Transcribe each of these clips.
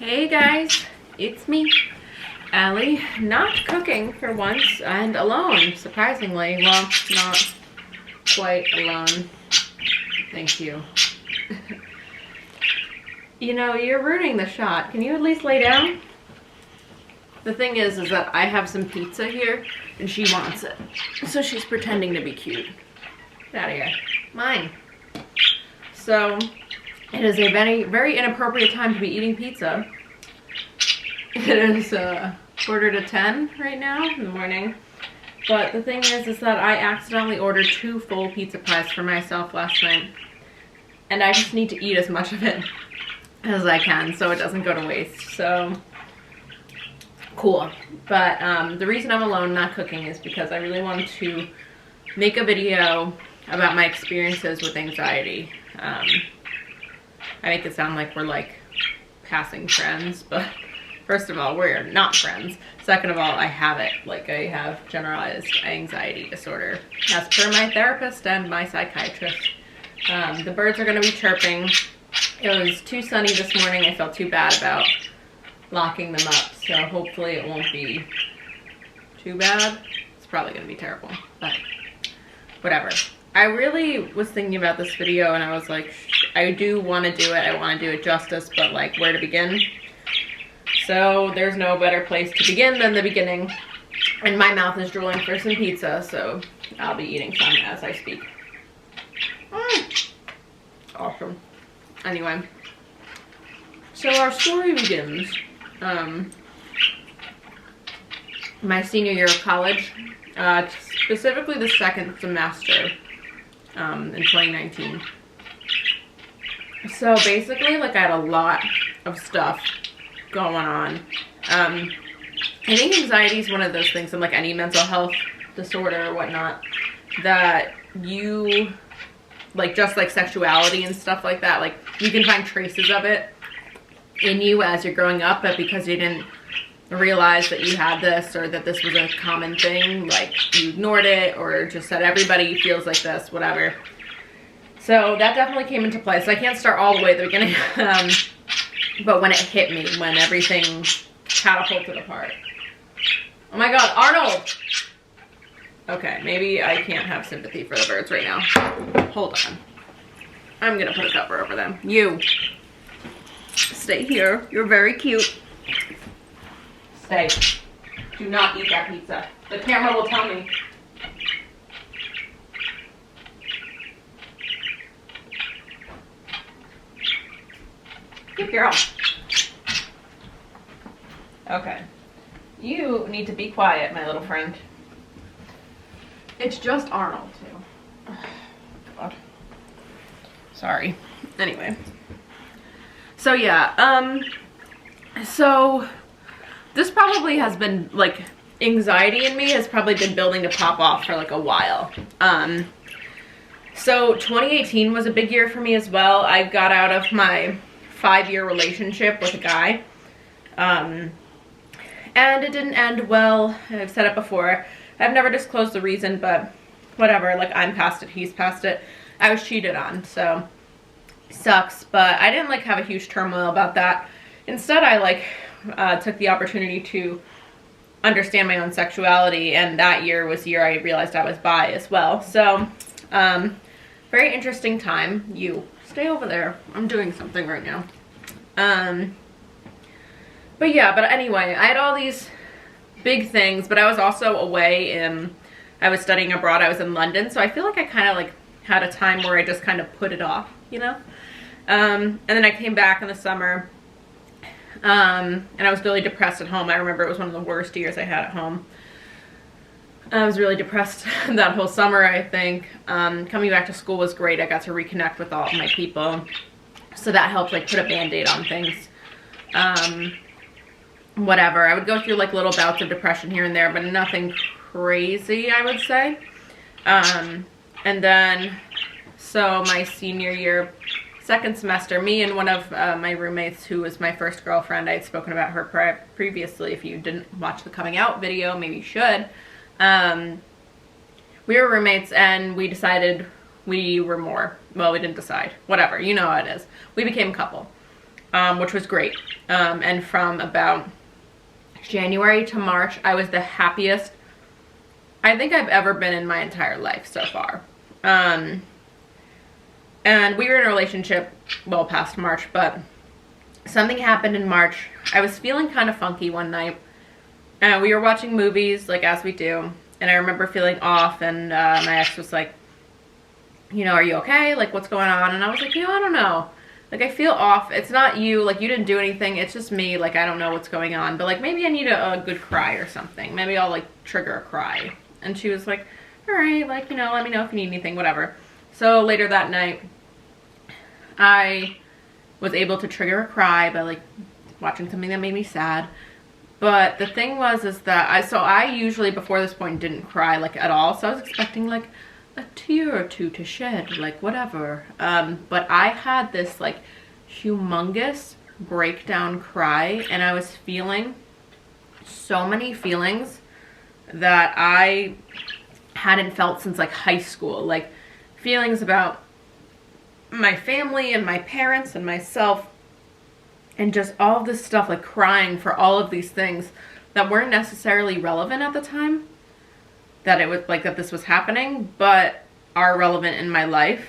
Hey guys, it's me, Allie, not cooking for once and alone, surprisingly. Well, not quite alone. Thank you. You know, you're ruining the shot. Can you at least lay down? The thing is that I have some pizza here and she wants it. So she's pretending to be cute. Get out of here. Mine. So it is a very, very inappropriate time to be eating pizza. It is 9:45 right now in the morning. But the thing is that I accidentally ordered 2 full pizza pies for myself last night. And I just need to eat as much of it as I can so it doesn't go to waste. So, cool. But the reason I'm alone not cooking is because I really wanted to make a video about my experiences with anxiety. I make it sound like we're like passing friends, but first of all, we're not friends. Second of all, I have it. Like, I have generalized anxiety disorder as per my therapist and my psychiatrist. The birds are going to be chirping. It was too sunny this morning. I felt too bad about locking them up, so hopefully it won't be too bad. It's probably going to be terrible, but whatever. I really was thinking about this video and I was like, I do want to do it. I want to do it justice, but like, where to begin? So there's no better place to begin than the beginning. And my mouth is drooling for some pizza, so I'll be eating some as I speak. Awesome. Anyway, so our story begins my senior year of college, specifically the second semester in 2019. So basically, like, I had a lot of stuff going on. I think anxiety is one of those things, and like any mental health disorder or whatnot, that you, like, just like sexuality and stuff like that, like, you can find traces of it in you as you're growing up, but because you didn't realize that you had this or that this was a common thing, like, you ignored it or just said everybody feels like this, whatever. So that definitely came into play. So I can't start all the way at the beginning, but when it hit me, when everything catapulted apart. Oh my God, Arnold! Okay, maybe I can't have sympathy for the birds right now. Hold on. I'm gonna put a cover over them. You, stay here. You're very cute. Stay. Do not eat that pizza. The camera will tell me. Good girl. Okay. You need to be quiet, my little friend. It's just Arnold, too. Oh, God. Sorry. Anyway. So, yeah. So this probably has been, like, anxiety in me has probably been building to pop off for, like, a while. So 2018 was a big year for me as well. I got out of my 5-year relationship with a guy. And it didn't end well. I've said it before. I've never disclosed the reason, but whatever. Like, I'm past it. He's past it. I was cheated on, so sucks. But I didn't, like, have a huge turmoil about that. Instead, I, like, took the opportunity to understand my own sexuality, and that year was the year I realized I was bi as well. So, very interesting time. You stay over there. I'm doing something right now. But yeah, but anyway, I had all these big things, but I was also away and I was studying abroad. I was in London, so I feel like I kind of like had a time where I just kind of put it off, you know? And then I came back in the summer, and I was really depressed at home. I remember it was one of the worst years I had at home. I was really depressed that whole summer, I think. Coming back to school was great. I got to reconnect with all of my people. So that helped, like, put a band-aid on things. Whatever. I would go through, like, little bouts of depression here and there, but nothing crazy, I would say. And then, so my senior year, second semester, me and one of my roommates, who was my first girlfriend, I had spoken about her previously. If you didn't watch the coming out video, maybe you should. We were roommates and we decided we were more. Well, we didn't decide. Whatever. You know how it is. We became a couple. which was great. And from about January to March, I was the happiest I think I've ever been in my entire life so far. And we were in a relationship well past March, but something happened in March. I was feeling kind of funky one night, and we were watching movies, like as we do, and I remember feeling off, and my ex was like, you know, are you okay? Like, what's going on? And I was like, you know, I don't know. Like, I feel off. It's not you. Like, you didn't do anything. It's just me. Like, I don't know what's going on. But, like, maybe I need a good cry or something. Maybe I'll, like, trigger a cry. And she was like, all right, like, you know, let me know if you need anything, whatever. So later that night, I was able to trigger a cry by, like, watching something that made me sad. But the thing was is that I usually before this point didn't cry, like, at all. So I was expecting, like, a tear or two to shed, like, whatever. But I had this, like, humongous breakdown cry, and I was feeling so many feelings that I hadn't felt since, like, high school. Like, feelings about my family and my parents and myself, and just all of this stuff, like, crying for all of these things that weren't necessarily relevant at the time, that it was like that this was happening, but are relevant in my life.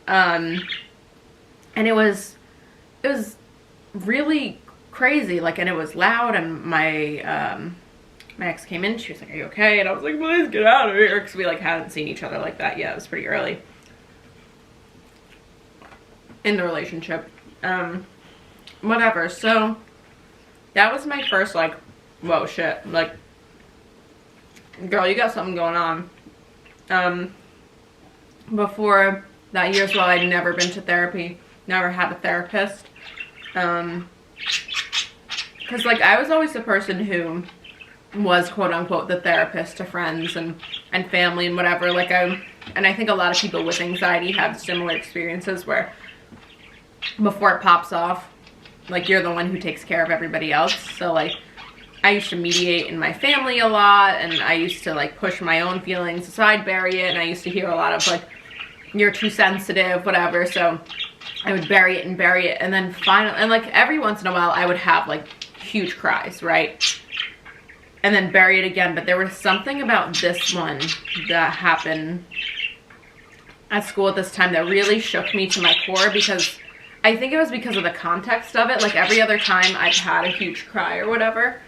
And it was really crazy, like, and it was loud, and my ex came in, she was like, are you okay? And I was like, please get out of here, because we, like, hadn't seen each other like that yet. It was pretty early in the relationship. Whatever. So that was my first, like, whoa, shit, like, girl, you got something going on. Before that year as well, I'd never been to therapy, never had a therapist. Because, like, I was always the person who was, quote unquote, the therapist to friends and family and whatever. Like, and I think a lot of people with anxiety have similar experiences where before it pops off, like, you're the one who takes care of everybody else. So, like, I used to mediate in my family a lot, and I used to, like, push my own feelings, so I'd bury it, and I used to hear a lot of, like, you're too sensitive, whatever. So I would bury it, and then finally, and, like, every once in a while I would have, like, huge cries, right? And then bury it again. But there was something about this one that happened at school at this time that really shook me to my core, because I think it was because of the context of it. Like, every other time I've had a huge cry or whatever,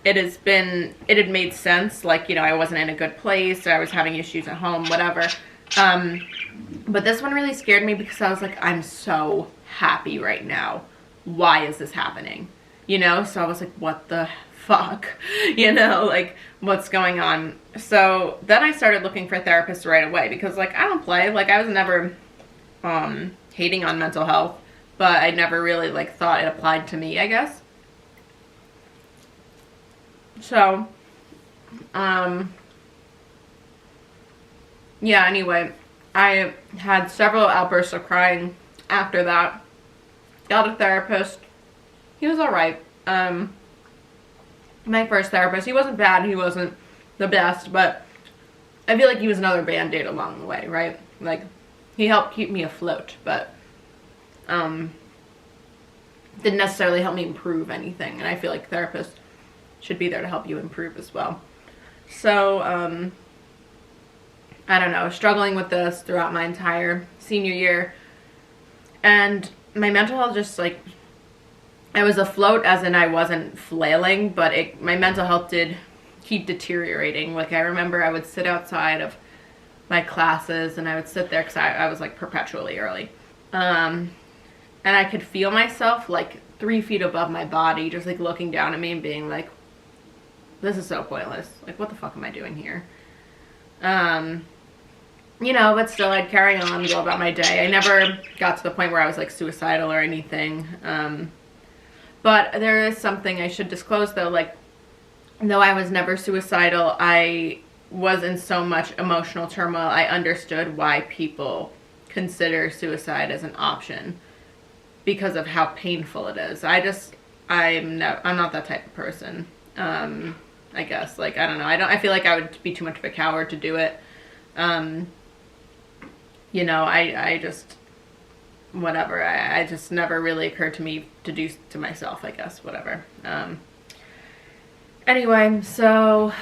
it had made sense. Like, you know, I wasn't in a good place, or I was having issues at home, whatever. But this one really scared me, because I was like, I'm so happy right now. Why is this happening? You know? So I was like, what the fuck? You know, like, what's going on? So then I started looking for therapists right away, because, like, I don't play. Like, I was never, hating on mental health, but I never really, like, thought it applied to me, I guess. So, yeah, anyway, I had several outbursts of crying after that. Got a therapist. He was alright. My first therapist, he wasn't bad, he wasn't the best, but I feel like he was another band-aid along the way, right? Like, he helped keep me afloat, but didn't necessarily help me improve anything. And I feel like therapists should be there to help you improve as well. So, I don't know, struggling with this throughout my entire senior year. And my mental health just, like, I was afloat, as in I wasn't flailing, but my mental health did keep deteriorating. Like, I remember I would sit outside of my classes, and I would sit there, because I was, like, perpetually early. And I could feel myself, like, 3 feet above my body, just, like, looking down at me and being like, this is so pointless. Like, what the fuck am I doing here? You know, but still, I'd carry on and go about my day. I never got to the point where I was, like, suicidal or anything. But there is something I should disclose, though. Like, though I was never suicidal, I was in so much emotional turmoil. I understood why people consider suicide as an option, because of how painful it is. I'm not that type of person. I guess, like, I don't know. I feel like I would be too much of a coward to do it. You know, whatever. I just never really occurred to me to do to myself, I guess, whatever. Anyway, so,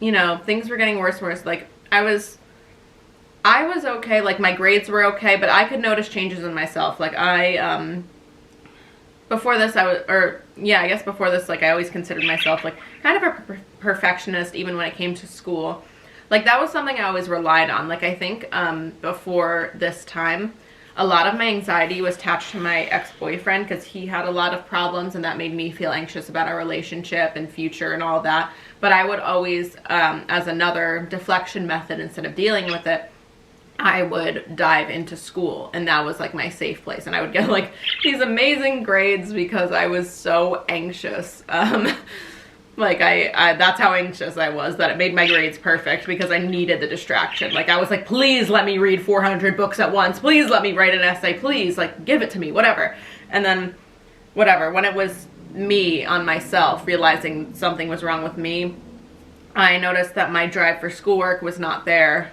you know, things were getting worse and worse. Like, I was okay, like, my grades were okay, but I could notice changes in myself. Like, before this, I guess before this, like, I always considered myself, like, kind of a perfectionist, even when it came to school. Like, that was something I always relied on. Like, I think, before this time, a lot of my anxiety was attached to my ex-boyfriend, because he had a lot of problems, and that made me feel anxious about our relationship and future and all that. But I would always, as another deflection method, instead of dealing with it, I would dive into school, and that was like my safe place, and I would get like these amazing grades because I was so anxious. Like that's how anxious I was, that it made my grades perfect because I needed the distraction. Like, I was like, please let me read 400 books at once, please let me write an essay, please, like, give it to me, whatever. And then whatever, when it was me on myself, realizing something was wrong with me, I noticed that my drive for schoolwork was not there.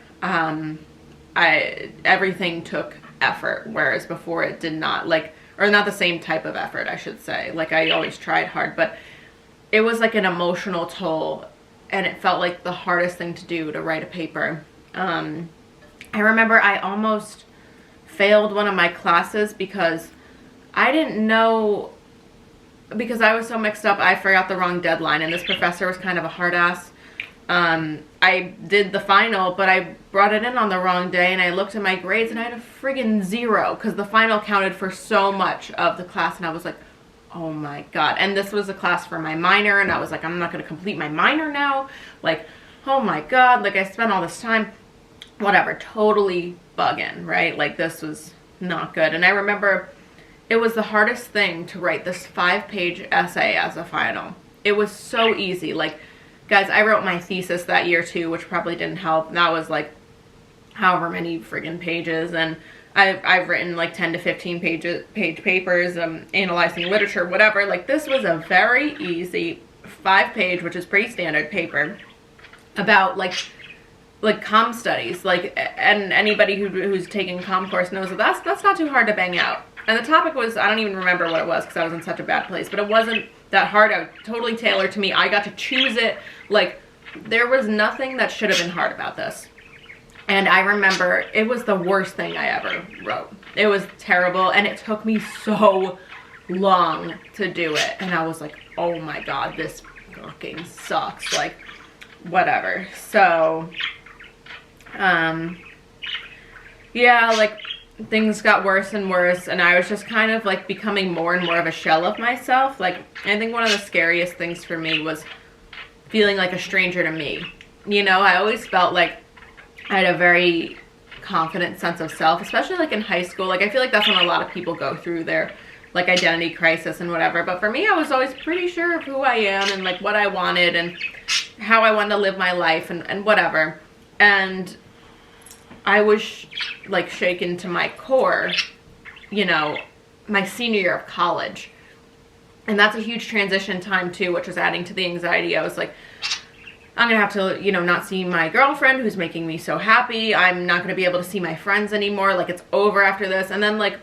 Everything took effort, whereas before it did not, like, or not the same type of effort, I should say. Like, I always tried hard, but it was like an emotional toll, and it felt like the hardest thing to do, to write a paper. I remember I almost failed one of my classes because I didn't know, because I was so mixed up, I forgot the wrong deadline, and this professor was kind of a hard ass. I did the final, but I brought it in on the wrong day, and I looked at my grades, and I had a friggin' 0, because the final counted for so much of the class, and I was like, oh my god. And this was a class for my minor, and I was like, I'm not going to complete my minor now. Like, oh my god, like, I spent all this time, whatever, totally bugging, right? Like, this was not good. And I remember it was the hardest thing to write this 5-page essay as a final. It was so easy. Like, guys, I wrote my thesis that year too, which probably didn't help. That was like however many friggin' pages, and I've written like 10 to 15 page papers, analyzing literature, whatever. Like, this was a very easy 5-page, which is pretty standard paper, about like comm studies. Like, and anybody who's taking comm course knows that that's not too hard to bang out. And the topic was, I don't even remember what it was because I was in such a bad place, but it wasn't that hard. I was totally tailored to me. I got to choose it. Like, there was nothing that should have been hard about this. And I remember it was the worst thing I ever wrote. It was terrible, and it took me so long to do it. And I was like, oh my god, this fucking sucks. Like, whatever. So, yeah, like, things got worse and worse, and I was just kind of like becoming more and more of a shell of myself. Like, I think one of the scariest things for me was feeling like a stranger to me. You know, I always felt like I had a very confident sense of self, especially like in high school. Like, I feel like that's when a lot of people go through their like identity crisis and whatever. But for me, I was always pretty sure of who I am and like what I wanted and how I wanted to live my life and whatever. And I was like shaken to my core, you know, my senior year of college. And that's a huge transition time too, which was adding to the anxiety. I was like, I'm gonna have to, you know, not see my girlfriend who's making me so happy. I'm not gonna be able to see my friends anymore. Like, it's over after this. And then, like,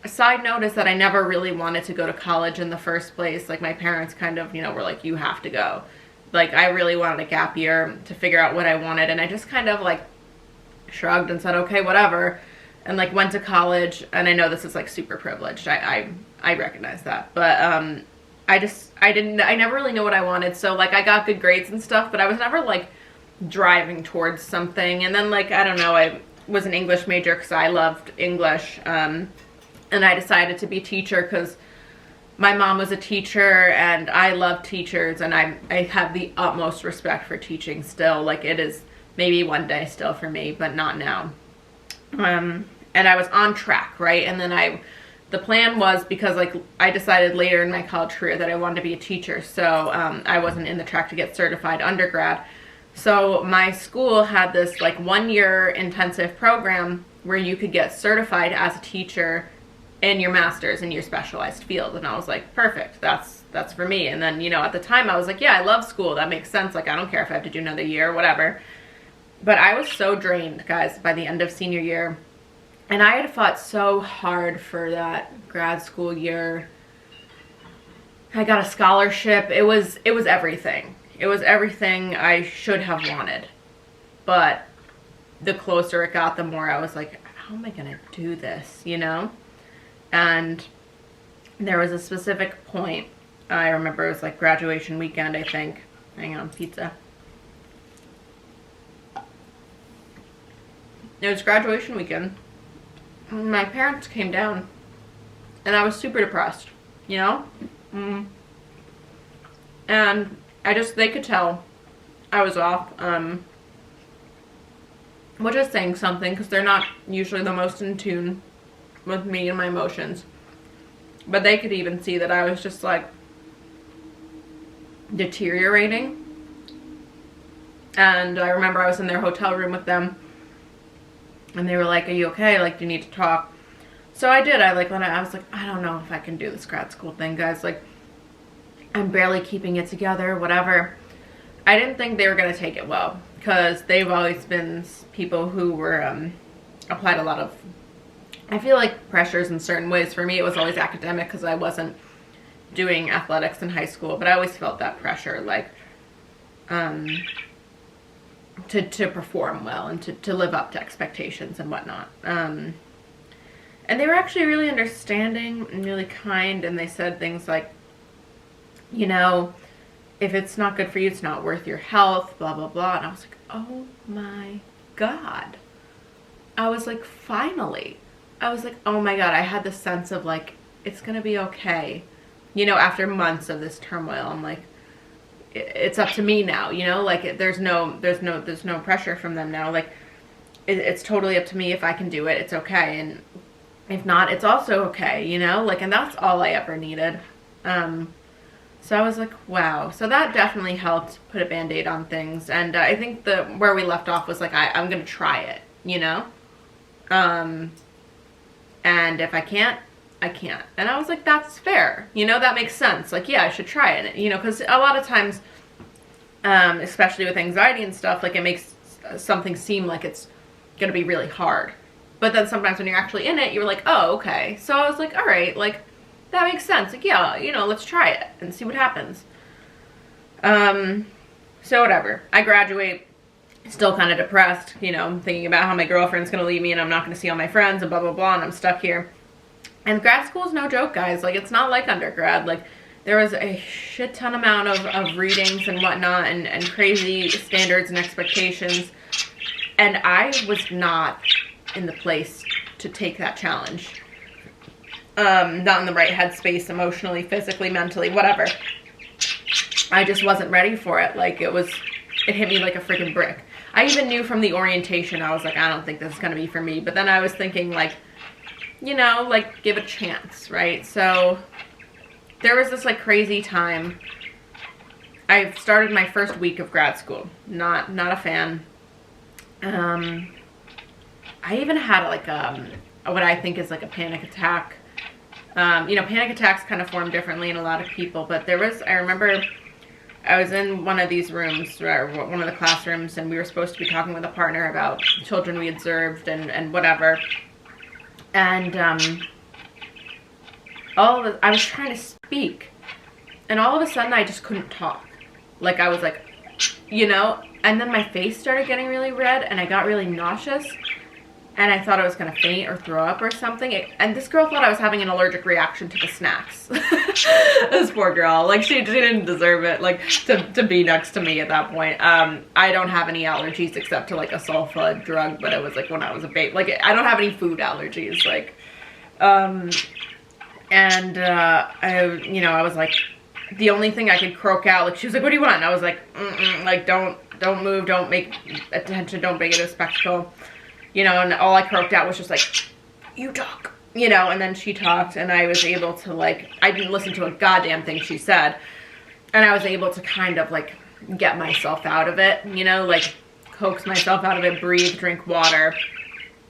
a side note is that I never really wanted to go to college in the first place. Like, my parents kind of, you know, were like, you have to go. Like, I really wanted a gap year to figure out what I wanted. And I just kind of like shrugged and said, okay, whatever. And like went to college. And I know this is like super privileged. I recognize that. But, I never really knew what I wanted. So like, I got good grades and stuff, but I was never like driving towards something. And then, like, I don't know, I was an English major because I loved English. And I decided to be a teacher because my mom was a teacher and I love teachers, and I have the utmost respect for teaching still. Like, it is maybe one day still for me, but not now. And I was on track, right? And then the plan was, because like I decided later in my college career that I wanted to be a teacher, so I wasn't in the track to get certified undergrad. So my school had this like 1-year intensive program where you could get certified as a teacher in your master's in your specialized field. And I was like, perfect, that's for me. And then, you know, at the time I was like, yeah, I love school, that makes sense. Like, I don't care if I have to do another year or whatever. But I was so drained, guys, by the end of senior year. And I had fought so hard for that grad school year. I got a scholarship. It was everything. It was everything I should have wanted. But the closer it got, the more I was like, how am I gonna do this, you know? And there was a specific point, I remember it was like graduation weekend, I think. Hang on, pizza. It was graduation weekend. My parents came down and I was super depressed, you know? And they could tell I was off, which is saying something because they're not usually the most in tune with me and my emotions. But they could even see that I was just like deteriorating. And I remember I was in their hotel room with them and they were like, are you okay? Like, do you need to talk? So I did. I was like, I don't know if I can do this grad school thing, guys. Like, I'm barely keeping it together, whatever. I didn't think they were going to take it well because they've always been people who were, applied a lot of, I feel like, pressures in certain ways. For me, it was always academic because I wasn't doing athletics in high school, but I always felt that pressure, like, to perform well and to live up to expectations and whatnot. And they were actually really understanding and really kind, and they said things like, you know, if it's not good for you, it's not worth your health, blah, blah, blah. And I was like, oh my God. I was like, finally. I was like, oh my God. I had this sense of like, it's going to be okay. You know, after months of this turmoil, I'm like, it's up to me now, you know, like there's no pressure from them now. Like it's totally up to me. If I can do it, it's okay. And if not, it's also okay, you know, like, and that's all I ever needed. So I was like, wow. So that definitely helped put a Band-Aid on things. And I think where we left off was like, I'm going to try it, you know? And if I can't, I can't. And I was like, that's fair. You know, that makes sense. Like, yeah, I should try it. You know, because a lot of times, especially with anxiety and stuff, like it makes something seem like it's going to be really hard. But then sometimes when you're actually in it, you're like, oh, okay. So I was like, all right, like, that makes sense. Like, yeah, you know, let's try it and see what happens. So whatever. I graduate, still kind of depressed, you know, thinking about how my girlfriend's going to leave me and I'm not going to see all my friends and blah, blah, blah, and I'm stuck here. And grad school is no joke, guys. Like, it's not like undergrad. Like, there was a shit ton amount of readings and whatnot and crazy standards and expectations. And I was not in the place to take that challenge. Not in the right headspace, emotionally, physically, mentally, whatever. I just wasn't ready for it. Like, it hit me like a freaking brick. I even knew from the orientation, I was like, I don't think this is going to be for me. But then I was thinking, like, you know, like, give a chance, right? So there was this like crazy time. I started my first week of grad school. Not a fan. I even had like what I think is like a panic attack. You know, panic attacks kind of form differently in a lot of people, but I remember I was in one of these rooms, or one of the classrooms, and we were supposed to be talking with a partner about children we observed and whatever. And I was trying to speak, and all of a sudden I just couldn't talk. Like, I was like, you know, and then my face started getting really red and I got really nauseous and I thought I was gonna faint or throw up or something. And this girl thought I was having an allergic reaction to the snacks. This poor girl, like she didn't deserve it, like to be next to me at that point. I don't have any allergies except to like a sulfa drug, but it was like when I was a baby. Like, I don't have any food allergies, like, I was like, the only thing I could croak out, like, she was like, what do you want? And I was like, like, don't move, don't make attention, don't make it a spectacle, you know. And all I croaked out was just like, you talk, you know. And then she talked, and I was able to, like, I didn't listen to a goddamn thing she said, and I was able to kind of like get myself out of it, you know, like coax myself out of it, breathe, drink water,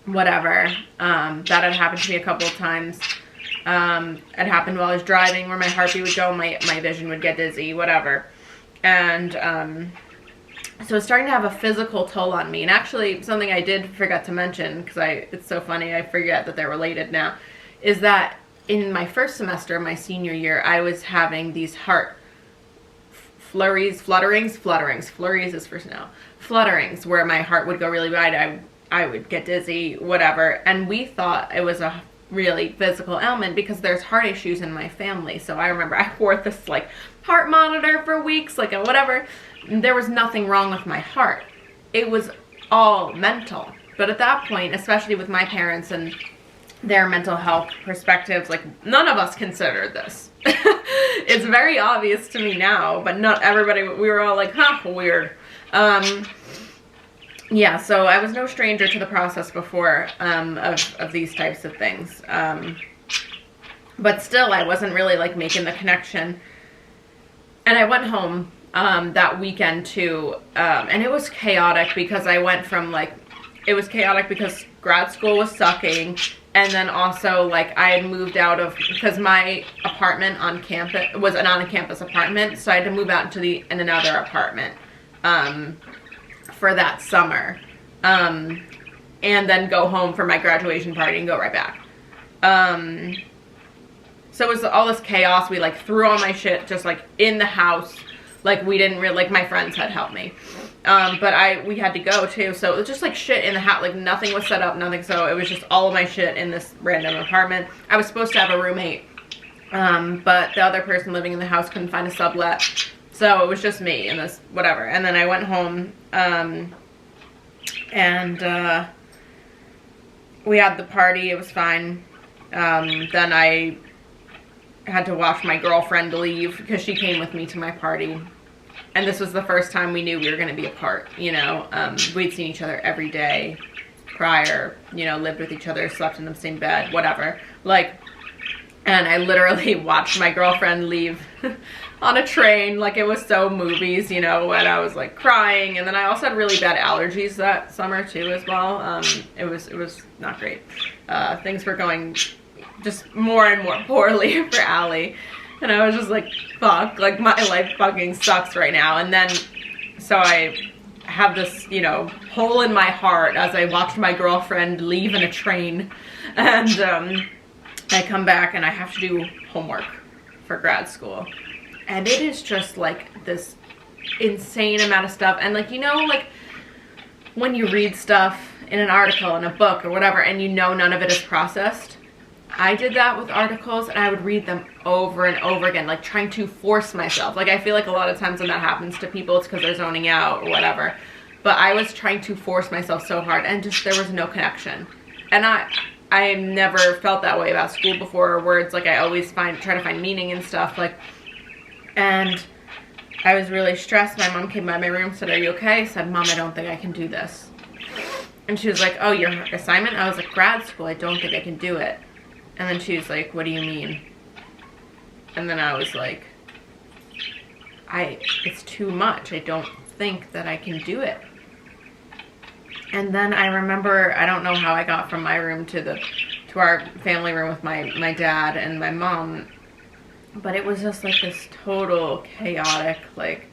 whatever. That had happened to me a couple of times. It happened while I was driving, where my heartbeat would go, my vision would get dizzy, whatever. And So it's starting to have a physical toll on me. And actually, something I did forget to mention, because it's so funny, I forget that they're related now, is that in my first semester of my senior year, I was having these heart flurries, flutterings, flurries is for snow, flutterings, where my heart would go really wide, I would get dizzy, whatever, and we thought it was a really physical ailment because there's heart issues in my family. So I remember I wore this like heart monitor for weeks, like a whatever. There was nothing wrong with my heart. It was all mental. But at that point, especially with my parents and their mental health perspectives, like none of us considered this. It's very obvious to me now, but not everybody, we were all like, huh, weird. Yeah, so I was no stranger to the process before of these types of things. But still, I wasn't really like making the connection. And I went home that weekend too, and it was chaotic because I went from like, it was chaotic because grad school was sucking, and then also like I had moved out of, because my apartment on campus was an on-campus apartment, so I had to move out into another apartment for that summer, and then go home for my graduation party and go right back. So it was all this chaos. We like threw all my shit just like in the house. Like we didn't really, like my friends had helped me. But we had to go too. So it was just like shit in the house. Like nothing was set up, nothing. So it was just all of my shit in this random apartment. I was supposed to have a roommate. But the other person living in the house couldn't find a sublet. So it was just me and this, whatever. And then I went home, and we had the party. It was fine. Then I had to watch my girlfriend leave because she came with me to my party. And this was the first time we knew we were going to be apart, you know. We'd seen each other every day prior, you know, lived with each other, slept in the same bed, whatever. Like, and I literally watched my girlfriend leave on a train, like it was so movies, you know, and I was like crying. And then I also had really bad allergies that summer too as well. It was not great. Things were going just more and more poorly for Allie. And I was just like, fuck, like my life fucking sucks right now. And then, so I have this, you know, hole in my heart as I watched my girlfriend leave in a train. And I come back and I have to do homework for grad school. And it is just like this insane amount of stuff. And like, you know, like when you read stuff in an article, in a book or whatever, and you know none of it is processed. I did that with articles, and I would read them over and over again, like trying to force myself. Like I feel like a lot of times when that happens to people, it's because they're zoning out or whatever. But I was trying to force myself so hard, and just there was no connection. And I never felt that way about school before, or words. Like I always try to find meaning and stuff. Like, and I was really stressed. My mom came by my room, said, "Are you okay?" I said, "Mom, I don't think I can do this." And she was like, "Oh, your assignment?" I was like, "Grad school. I don't think I can do it." And then she was like, "What do you mean?" And then I was like, it's too much. I don't think that I can do it. And then I remember, I don't know how I got from my room to our family room with my dad and my mom, but it was just like this total chaotic like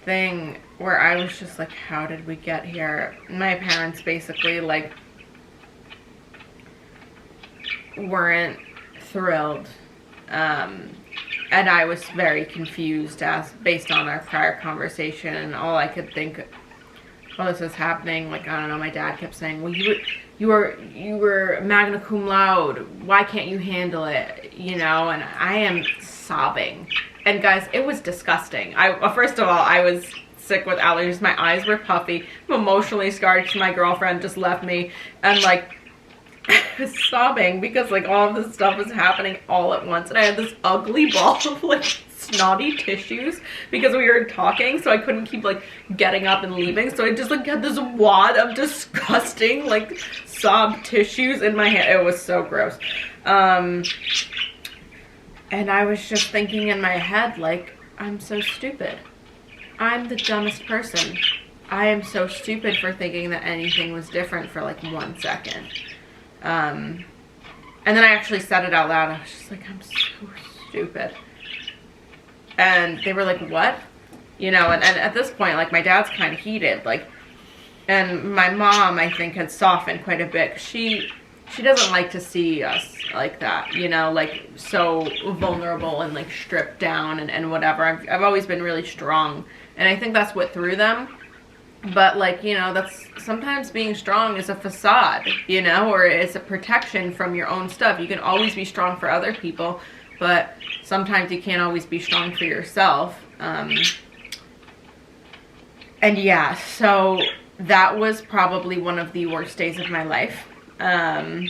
thing where I was just like, how did we get here? My parents basically like weren't thrilled, and I was very confused based on our prior conversation, and all I could think while this was happening, like, I don't know, my dad kept saying, well, you were magna cum laude, why can't you handle it, you know? And I am sobbing, and guys, it was disgusting. First of all, I was sick with allergies, my eyes were puffy, I'm emotionally scarred because my girlfriend just left me, and like I was sobbing because like all of this stuff was happening all at once, and I had this ugly ball of like snotty tissues because we were talking, so I couldn't keep like getting up and leaving, so I just like had this wad of disgusting like sob tissues in my hand. It was so gross. And I was just thinking in my head, like, I'm so stupid. I'm the dumbest person. I am so stupid for thinking that anything was different for like 1 second. And then I actually said it out loud. I was just like, I'm so stupid. And they were like, what? you know, and at this point, like, my dad's kind of heated, like, and my mom, I think, had softened quite a bit. She doesn't like to see us like that, you know, like, so vulnerable and, like, stripped down and whatever. I've always been really strong, and I think that's what threw them. But, like, you know, that's sometimes being strong is a facade, you know, or it's a protection from your own stuff. You can always be strong for other people, but sometimes you can't always be strong for yourself. And yeah, so that was probably one of the worst days of my life. And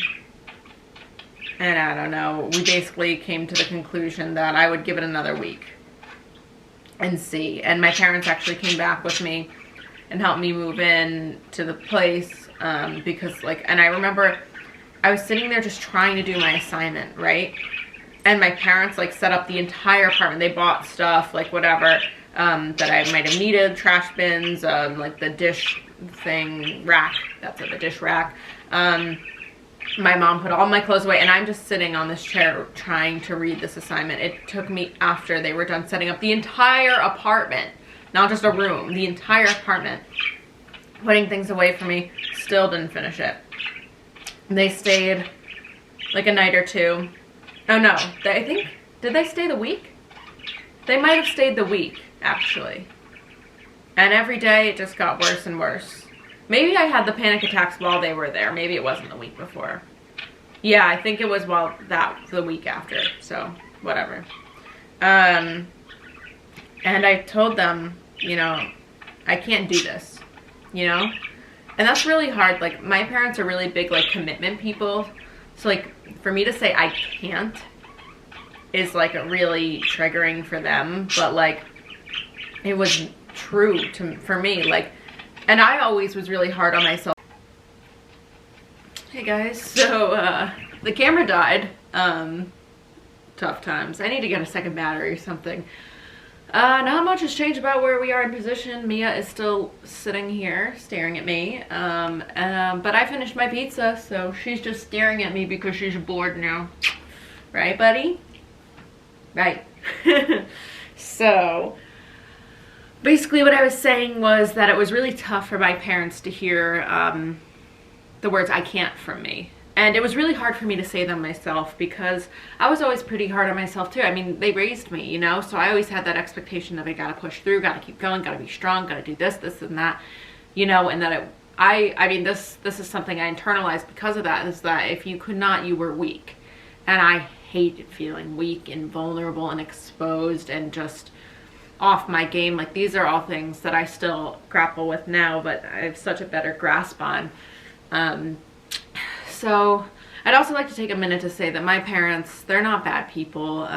I don't know, we basically came to the conclusion that I would give it another week and see. And my parents actually came back with me and helped me move in to the place, because, like, and I remember I was sitting there just trying to do my assignment, right? And my parents, like, set up the entire apartment. They bought stuff, like, whatever, that I might have needed, trash bins, like the dish thing, rack, that's it, the dish rack. My mom put all my clothes away, and I'm just sitting on this chair trying to read this assignment. It took me, after they were done setting up the entire apartment, not just a room, the entire apartment, putting things away for me, still didn't finish it. They stayed like a night or two. Oh no, I think, did they stay the week? They might have stayed the week, actually. And every day it just got worse and worse. Maybe I had the panic attacks while they were there. Maybe it wasn't the week before. Yeah, I think it was the week after, so whatever. And I told them, you know, I can't do this, you know? And that's really hard. Like, my parents are really big, like, commitment people. So, like, for me to say I can't is, like, really triggering for them. But, like, it was true for me. Like, and I always was really hard on myself. Hey, guys. So, the camera died. Tough times. I need to get a second battery or something. Not much has changed about where we are in position. Mia is still sitting here staring at me. But I finished my pizza, so she's just staring at me because she's bored now. Right, buddy? Right. So, basically what I was saying was that it was really tough for my parents to hear the words "I can't" from me. And it was really hard for me to say them myself, because I was always pretty hard on myself too. I mean, they raised me, you know, so I always had that expectation of I gotta push through, gotta keep going, gotta be strong, gotta do this, this, and that, you know, and that I mean, this is something I internalized because of that, is that if you could not, you were weak. And I hated feeling weak and vulnerable and exposed and just off my game. Like, these are all things that I still grapple with now, but I have such a better grasp on. So I'd also like to take a minute to say that my parents, they're not bad people.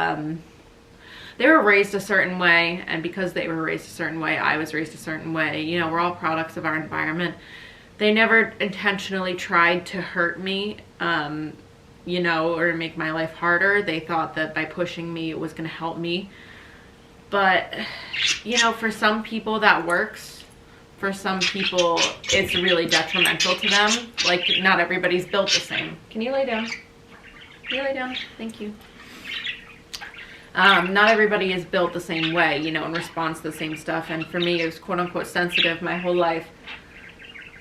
They were raised a certain way, and because they were raised a certain way, I was raised a certain way. You know, we're all products of our environment. They never intentionally tried to hurt me, you know, or make my life harder. They thought that by pushing me, it was going to help me. But, you know, for some people that works. For some people, it's really detrimental to them. Like, not everybody's built the same. Can you lay down? Can you lay down? Thank you. Not everybody is built the same way, you know, in response to the same stuff. And for me, it was quote-unquote sensitive my whole life.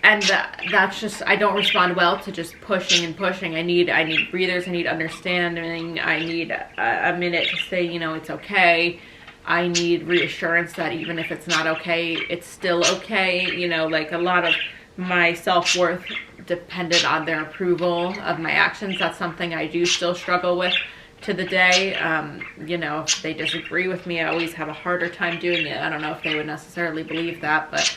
And that's just, I don't respond well to just pushing and pushing. I need breathers, I need understanding, I need a minute to say, you know, it's okay. I need reassurance that even if it's not okay, it's still okay. You know, like, a lot of my self-worth depended on their approval of my actions. That's something I do still struggle with to the day. You know, if they disagree with me, I always have a harder time doing it. I don't know if they would necessarily believe that, but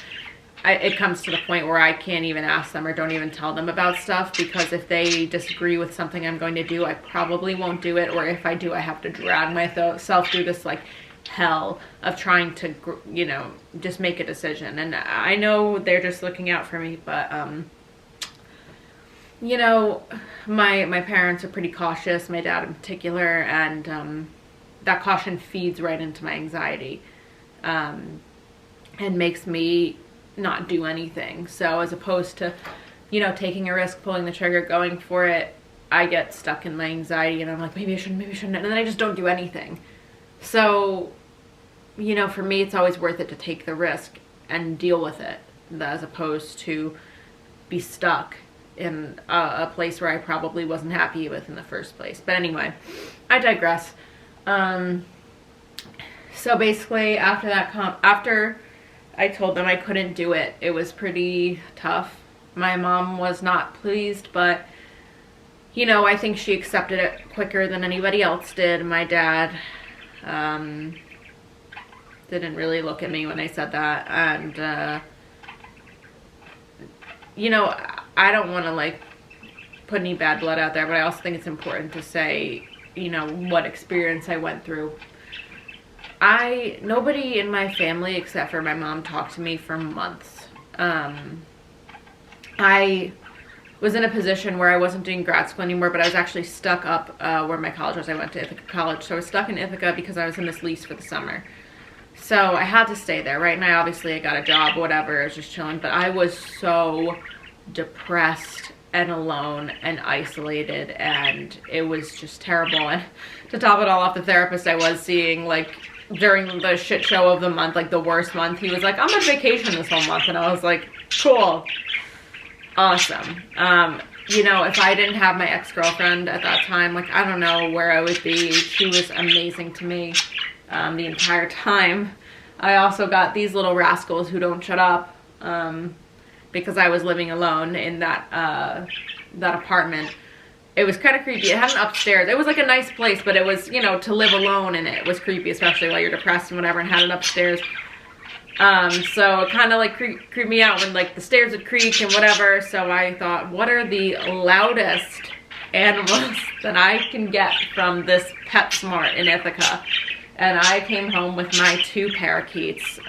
it comes to the point where I can't even ask them or don't even tell them about stuff, because if they disagree with something I'm going to do, I probably won't do it. Or if I do, I have to drag myself through this, like, hell of trying to, you know, just make a decision. And I know they're just looking out for me, but you know, my parents are pretty cautious, my dad in particular, and that caution feeds right into my anxiety, and makes me not do anything. So as opposed to, you know, taking a risk, pulling the trigger, going for it, I get stuck in my anxiety, and I'm like, maybe I shouldn't, and then I just don't do anything. So you know, for me, it's always worth it to take the risk and deal with it as opposed to be stuck in a place where I probably wasn't happy with in the first place. But anyway, I digress. So basically after that after I told them I couldn't do it, it was pretty tough. My mom was not pleased, but you know, I think she accepted it quicker than anybody else did. My dad didn't really look at me when I said that, and you know, I don't want to like put any bad blood out there, but I also think it's important to say, you know, what experience I went through. Nobody in my family except for my mom talked to me for months. I was in a position where I wasn't doing grad school anymore, but I was actually stuck up where my college was. I went to Ithaca College, so I was stuck in Ithaca because I was in this lease for the summer. So I had to stay there. Right now, obviously, I got a job, whatever, I was just chilling, but I was so depressed and alone and isolated, and it was just terrible. And to top it all off, the therapist I was seeing, like, during the shit show of the month, like the worst month, he was like, I'm on vacation this whole month, and I was like, cool. Awesome. You know, if I didn't have my ex-girlfriend at that time, like, I don't know where I would be. She was amazing to me the entire time. I also got these little rascals who don't shut up because I was living alone in that apartment. It was kind of creepy. It had an upstairs. It was like a nice place, but it was, you know, to live alone in it was creepy, especially while you're depressed and whatever, and had an upstairs. So it kind of like creeped me out when like the stairs would creak and whatever. So I thought, what are the loudest animals that I can get from this PetSmart in Ithaca? And I came home with my 2 parakeets,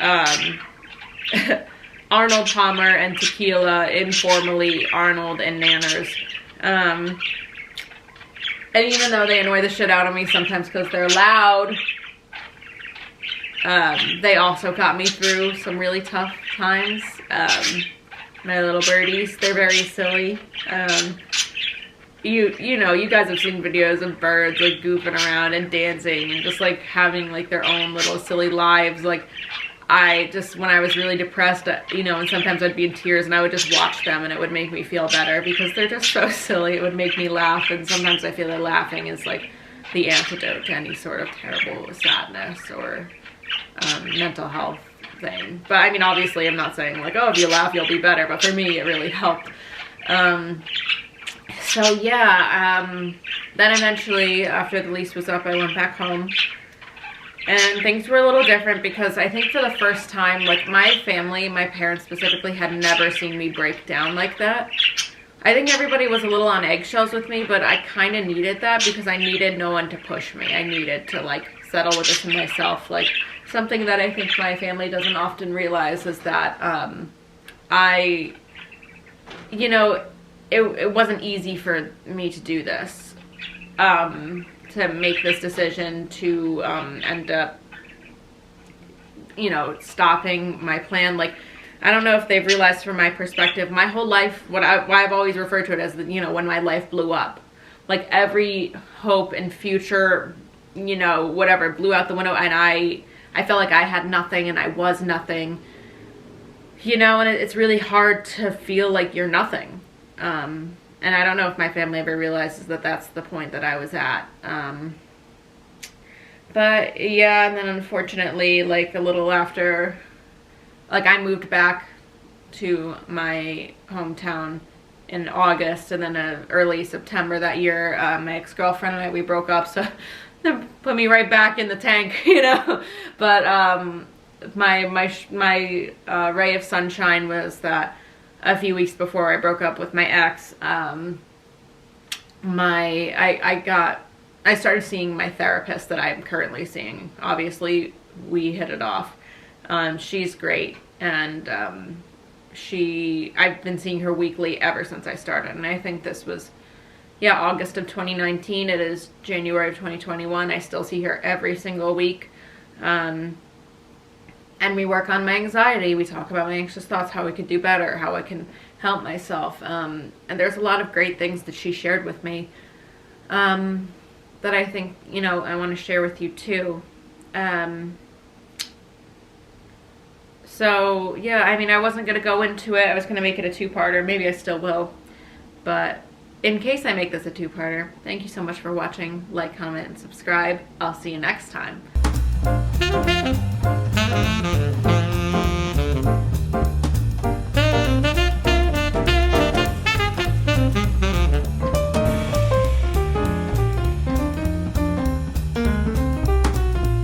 Arnold Palmer and Tequila, informally Arnold and Nanners. And even though they annoy the shit out of me sometimes because they're loud, they also got me through some really tough times. My little birdies, they're very silly. You know, you guys have seen videos of birds like goofing around and dancing and just like having like their own little silly lives. Like when I was really depressed, you know, and sometimes I'd be in tears and I would just watch them and it would make me feel better because they're just so silly. It would make me laugh, and sometimes I feel that laughing is like the antidote to any sort of terrible sadness or mental health thing. But I mean, obviously I'm not saying like, oh, if you laugh you'll be better, but for me it really helped. So yeah, then eventually after the lease was up, I went back home. And things were a little different because I think for the first time, like my family, my parents specifically, had never seen me break down like that. I think everybody was a little on eggshells with me, but I kind of needed that because I needed no one to push me. I needed to like settle with this in myself. Like something that I think my family doesn't often realize is that you know, it wasn't easy for me to do this. To make this decision to end up, you know, stopping my plan. Like, I don't know if they've realized from my perspective, my whole life, why I've always referred to it as, you know, when my life blew up. Like, every hope and future, you know, whatever, blew out the window, and I felt like I had nothing and I was nothing. You know, and it's really hard to feel like you're nothing. And I don't know if my family ever realizes that that's the point that I was at. But yeah, and then unfortunately, like a little after, like I moved back to my hometown in August, and then early September that year, my ex-girlfriend and I, we broke up, so they put me right back in the tank, you know. But my ray of sunshine was that a few weeks before I broke up with my ex, I started seeing my therapist that I'm currently seeing. Obviously, we hit it off. She's great, and I've been seeing her weekly ever since I started, and I think this was, yeah, August of 2019. It is January of 2021. I still see her every single week. And we work on my anxiety. We talk about my anxious thoughts, how I could do better, how I can help myself. And there's a lot of great things that she shared with me that I think, you know, I want to share with you too. So yeah, I mean, I wasn't gonna go into it. I was gonna make it a two-parter. Maybe I still will. But in case I make this a two-parter, thank you so much for watching. Like, comment, and subscribe. I'll see you next time.